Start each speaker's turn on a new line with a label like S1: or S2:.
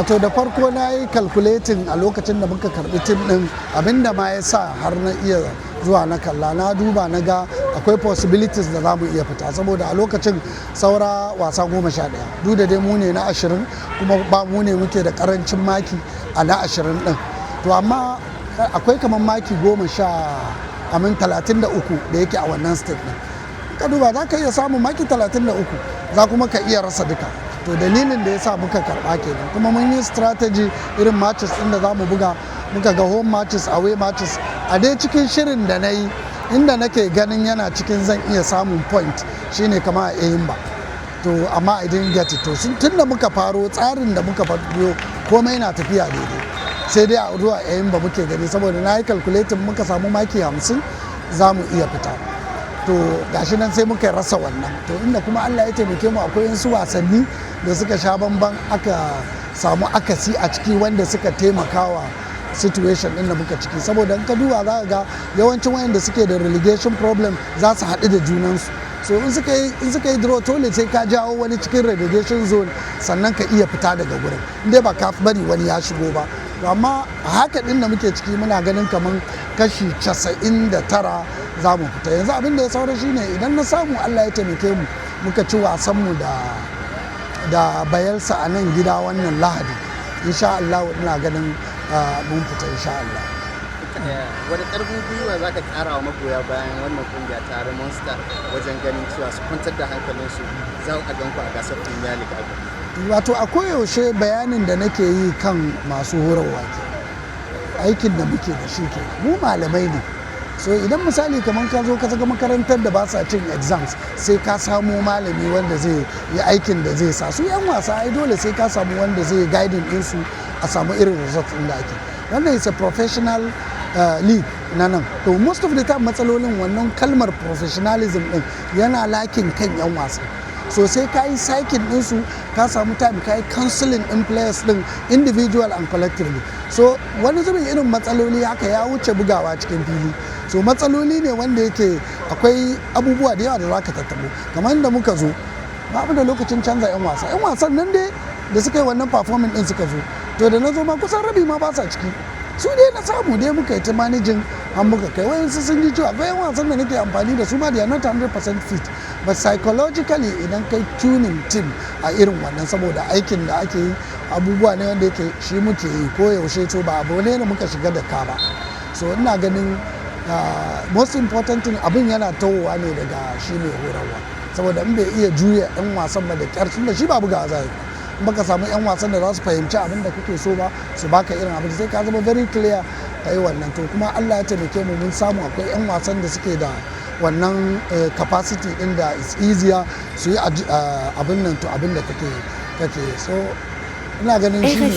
S1: wato da farko na yi calculating a lokacin da muka karbi tim din abinda ma ya sa har na iya zuwa na kalla, na duba na ga akwai possibilities da za mu iya fita saboda a lokacin saura wasa 11 duk da dai mu ne na 20 kuma ba mu ne muke da karancin maki a na 20 din, to amma akwai kamar maki 33 da yake a wannan state din. Ka duba za ka iya samun maki 33 za kuma ka iya rasa duka, to dalilin da ya sa muka karba kenan. Kuma mun yi strategy irin matches inda za mu buga, muka ga home matches, away matches. A dai cikin shirin da na yi inda nake ganin yana cikin zan iya samun point shine kama a Eyimba, to amma I didn't get it. To tun da muka faro tsarin da muka biyo komai na tafiya daidai, sai dai a zuwa Eyimba muke gani saboda na yi calculating muka samu maki 50 za mu iya fita. To gashi nan sai muka rasa wannan, to inda kuma Allah ya taimake mu akwai wasu wasanni da suka sha bamban aka samu akasi a ciki wanda suka taimakawa situation din da muka ciki, saboda in ka duba za ka ga yawancin wayanda suke da relegation problem za su haɗu da junansu, so in suka yi draw tole sai ka jawo wani cikin relegation zone sannan ka iya fita daga gurin, inda ba ka bari wani ya shigo ba. Amma a haka din da muke ciki muna ganin kamar kashi 99 za mu fita. Yanzu abin da ya saura shine idan na samu Allah ya taimake mu muka ci wasanmu da Bayelsa a nan gida wannan Lahadi, insha Allah ina ganin mun fita insha Allah.
S2: Wani ƙarfin gwiwa za ka ƙara wa magoya bayan wannan kungiya ta Monster wajen ganin cewa su kwantar da hankalinsu za a ganku a gasar Premier League?
S1: Wato a koyaushe bayanin da nake yi kan masu horarwa ke aikin da muke da shi ke, mu malamai ne, so idan misali kamar ka zo ka saka makarantar da ba sa cin exams sai ka samu malami wanda zai yi aikin da zai sa su yan wasa, ai dole sai ka samu wanda zai guiding ɗinsu a samu irin result ɗin da ake. Wannan is a professional league na nan, to most of the time matsalolin wannan kalmar professionalism ɗin yana lakin kan yan wasa, so sai ka yi psychic ɗinsu ka samu time ka yi counseling in players ɗin individual and collectively. So wani zubin irin matsaloli haka ya wuce bugawa cikin fili, so matsaloli ne wanda yake akwai abubuwa da yawa da za ka tattabo, kamar da muka zo babu da lokacin canza 'yan wasa, 'yan wasan nan dai da suka yi wannan performing ɗin suka zo, to da na zo ma kusan rabi ma ba sa ciki, su dai na samu dai muka yi ta managing an muka kai wayansu sun ji cewa akwai 'yan wasan da nake amfani da su ma they are not 100% fit, but psychologically idan kai tuning team a irin wannan saboda aikin da ake yi abubuwa ne wanda yake shi muke yi ko yaushe, to ba abu ne da muka shiga da ka ba. So ina ganin most important thing abin yana tawowa ne daga shi mai horarwa, saboda in bai iya juya 'yan wasan ba da kyar da shi ba buga zai in baka samu 'yan wasan da za su fahimci abin da kake so ba su baka irin abin sai ka zama very clear ka yi wannan. To kuma Allah ya taimake mu mun samu akwai 'yan wasan da suke da wannan capacity din da is easier su yi abin nan to abin da kake so ina ganin shi ne